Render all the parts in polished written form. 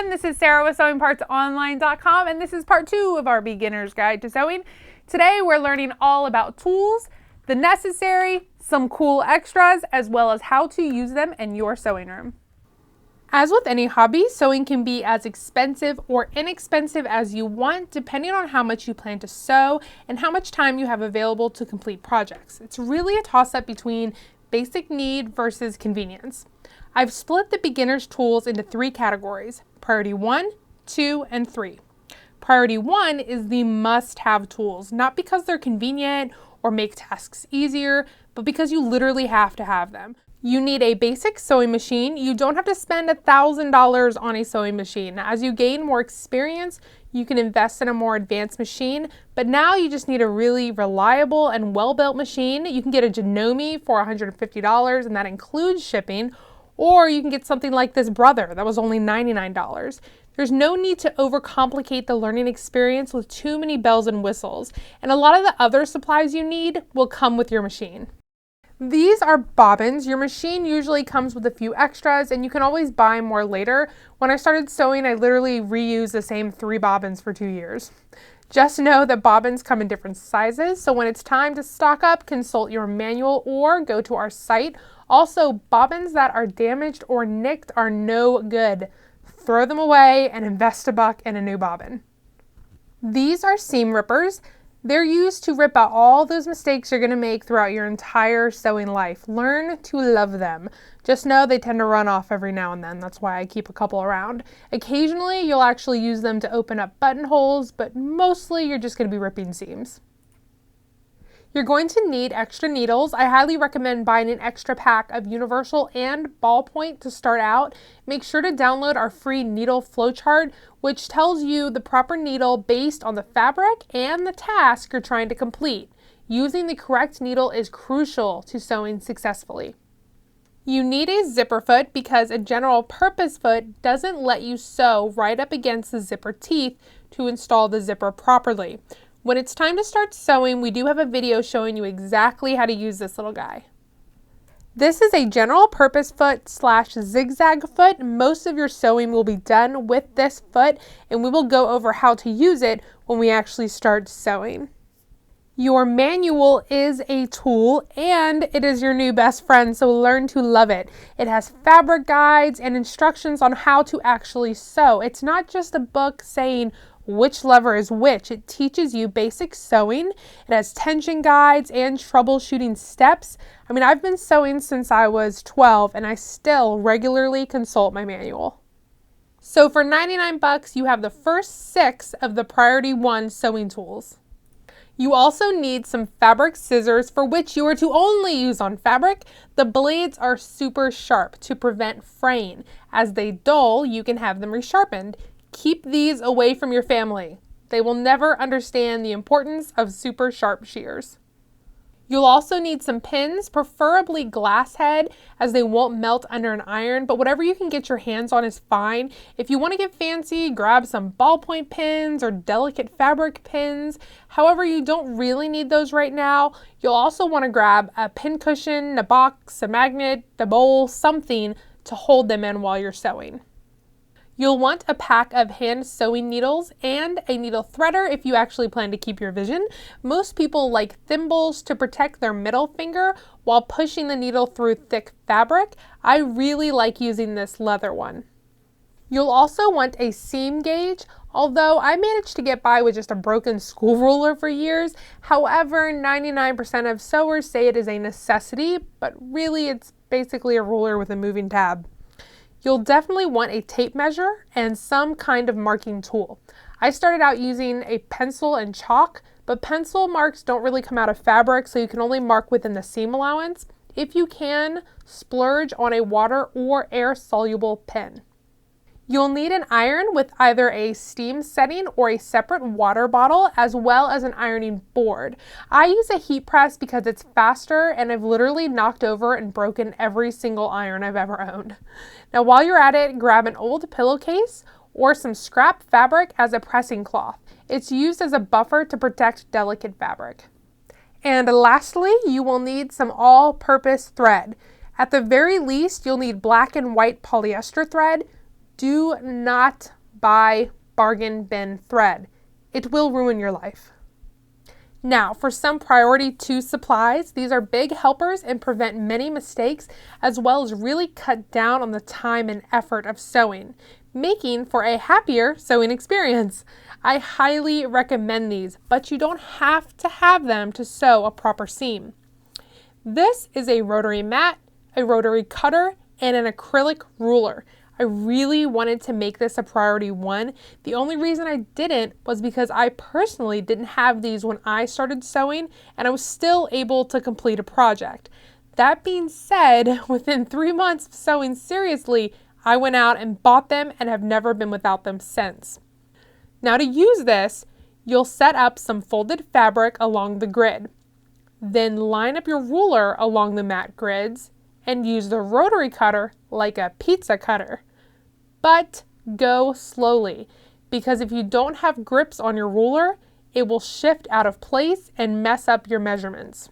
everyone, this is Sarah with SewingPartsOnline.com, and this is part 2 of our beginner's guide to sewing. Today we're learning all about tools, the necessary, some cool extras, as well as how to use them in your sewing room. As with any hobby, sewing can be as expensive or inexpensive as you want, depending on how much you plan to sew and how much time you have available to complete projects. It's really a toss-up between basic need versus convenience. I've split the beginner's tools into 3 categories: priority 1, 2, and 3. Priority 1 is the must-have tools, not because they're convenient or make tasks easier, but because you literally have to have them. You need a basic sewing machine. You don't have to spend $1,000 on a sewing machine. As you gain more experience, you can invest in a more advanced machine, but now you just need a really reliable and well-built machine. You can get a Janome for $150, and that includes shipping. Or you can get something like this Brother that was only $99. There's no need to overcomplicate the learning experience with too many bells and whistles, and a lot of the other supplies you need will come with your machine. These are bobbins. Your machine usually comes with a few extras, and you can always buy more later. When I started sewing, I literally reused the same 3 bobbins for 2 years. Just know that bobbins come in different sizes, so when it's time to stock up, consult your manual or go to our site. Also, bobbins that are damaged or nicked are no good. Throw them away and invest $1 in a new bobbin. These are seam rippers. They're used to rip out all those mistakes you're going to make throughout your entire sewing life. Learn to love them. Just know they tend to run off every now and then. That's why I keep a couple around. Occasionally, you'll actually use them to open up buttonholes, but mostly you're just going to be ripping seams. You're going to need extra needles. I highly recommend buying an extra pack of universal and ballpoint to start out. Make sure to download our free needle flowchart, which tells you the proper needle based on the fabric and the task you're trying to complete. Using the correct needle is crucial to sewing successfully. You need a zipper foot because a general purpose foot doesn't let you sew right up against the zipper teeth to install the zipper properly. When it's time to start sewing, we do have a video showing you exactly how to use this little guy. This is a general purpose foot / zigzag foot. Most of your sewing will be done with this foot, and we will go over how to use it when we actually start sewing. Your manual is a tool, and it is your new best friend, so learn to love it. It has fabric guides and instructions on how to actually sew. It's not just a book saying which lever is which. It teaches you basic sewing. It has tension guides and troubleshooting steps. I mean, I've been sewing since I was 12, and I still regularly consult my manual. So for $99, you have the first 6 of the priority 1 sewing tools. You also need some fabric scissors, for which you are to only use on fabric. The blades are super sharp to prevent fraying. As they dull, you can have them resharpened. Keep these away from your family. They will never understand the importance of super sharp shears. You'll also need some pins, preferably glass head, as they won't melt under an iron, but whatever you can get your hands on is fine. If you want to get fancy, grab some ballpoint pins or delicate fabric pins. However, you don't really need those right now. You'll also want to grab a pin cushion, a box, a magnet, a bowl, something to hold them in while you're sewing. You'll want a pack of hand sewing needles and a needle threader if you actually plan to keep your vision. Most people like thimbles to protect their middle finger while pushing the needle through thick fabric. I really like using this leather one. You'll also want a seam gauge, although I managed to get by with just a broken school ruler for years. However, 99% of sewers say it is a necessity, but really it's basically a ruler with a moving tab. You'll definitely want a tape measure and some kind of marking tool. I started out using a pencil and chalk, but pencil marks don't really come out of fabric, so you can only mark within the seam allowance. If you can, splurge on a water or air-soluble pen. You'll need an iron with either a steam setting or a separate water bottle, as well as an ironing board. I use a heat press because it's faster, and I've literally knocked over and broken every single iron I've ever owned. Now, while you're at it, grab an old pillowcase or some scrap fabric as a pressing cloth. It's used as a buffer to protect delicate fabric. And lastly, you will need some all-purpose thread. At the very least, you'll need black and white polyester thread. Do not buy bargain bin thread. It will ruin your life. Now, for some priority 2 supplies, these are big helpers and prevent many mistakes, as well as really cut down on the time and effort of sewing, making for a happier sewing experience. I highly recommend these, but you don't have to have them to sew a proper seam. This is a rotary mat, a rotary cutter, and an acrylic ruler. I really wanted to make this a priority 1. The only reason I didn't was because I personally didn't have these when I started sewing, and I was still able to complete a project. That being said, within 3 months of sewing seriously, I went out and bought them and have never been without them since. Now, to use this, you'll set up some folded fabric along the grid. Then line up your ruler along the mat grids and use the rotary cutter like a pizza cutter. But go slowly, because if you don't have grips on your ruler, it will shift out of place and mess up your measurements.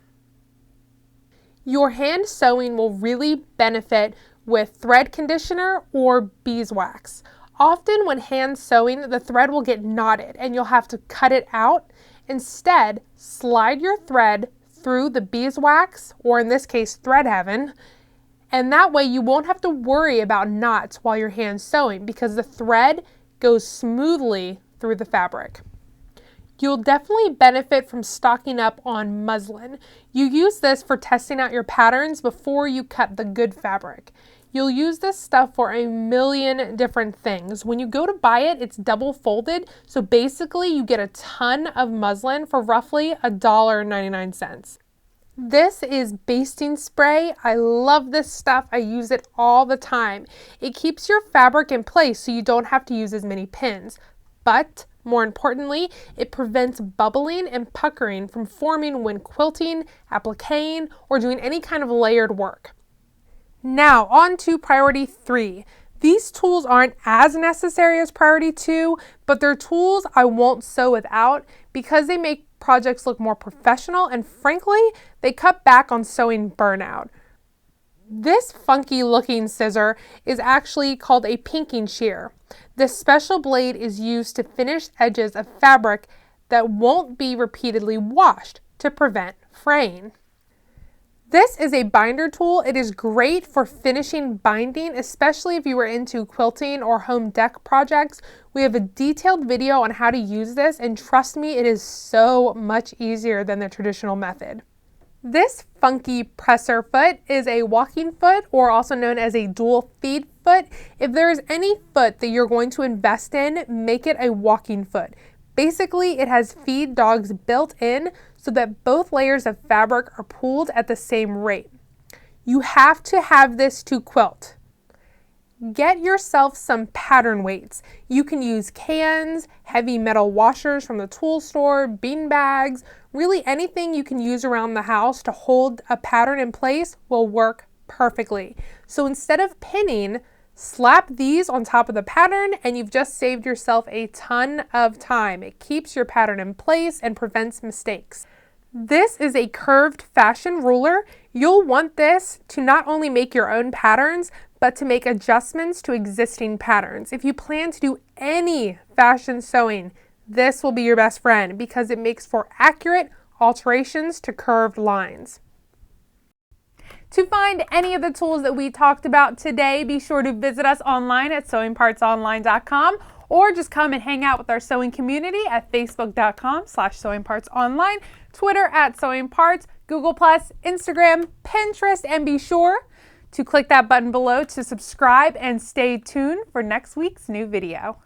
Your hand sewing will really benefit with thread conditioner or beeswax. Often when hand sewing, the thread will get knotted and you'll have to cut it out. Instead, slide your thread through the beeswax, or in this case, thread heaven, and that way you won't have to worry about knots while you're hand sewing because the thread goes smoothly through the fabric. You'll definitely benefit from stocking up on muslin. You use this for testing out your patterns before you cut the good fabric. You'll use this stuff for a million different things. When you go to buy it, it's double folded, so basically you get a ton of muslin for roughly $1.99. This is basting spray. I love this stuff. I use it all the time. It keeps your fabric in place so you don't have to use as many pins. But more importantly, it prevents bubbling and puckering from forming when quilting, appliquing, or doing any kind of layered work. Now on to priority 3. These tools aren't as necessary as priority 2, but they're tools I won't sew without because they make projects look more professional, and frankly, they cut back on sewing burnout. This funky looking scissor is actually called a pinking shear. This special blade is used to finish edges of fabric that won't be repeatedly washed to prevent fraying. This is a binder tool. It is great for finishing binding, especially if you were into quilting or home dec projects. We have a detailed video on how to use this, and trust me, it is so much easier than the traditional method. This funky presser foot is a walking foot, or also known as a dual feed foot. If there is any foot that you're going to invest in, make it a walking foot. Basically, it has feed dogs built in so that both layers of fabric are pulled at the same rate. You have to have this to quilt. Get yourself some pattern weights. You can use cans, heavy metal washers from the tool store, bean bags, really anything you can use around the house to hold a pattern in place will work perfectly. So instead of pinning, slap these on top of the pattern and you've just saved yourself a ton of time. It keeps your pattern in place and prevents mistakes. This is a curved fashion ruler. You'll want this to not only make your own patterns, but to make adjustments to existing patterns. If you plan to do any fashion sewing, this will be your best friend because it makes for accurate alterations to curved lines. To find any of the tools that we talked about today, be sure to visit us online at sewingpartsonline.com or just come and hang out with our sewing community at facebook.com/sewingpartsonline, Twitter at sewingparts, Google+, Instagram, Pinterest, and be sure to click that button below to subscribe and stay tuned for next week's new video.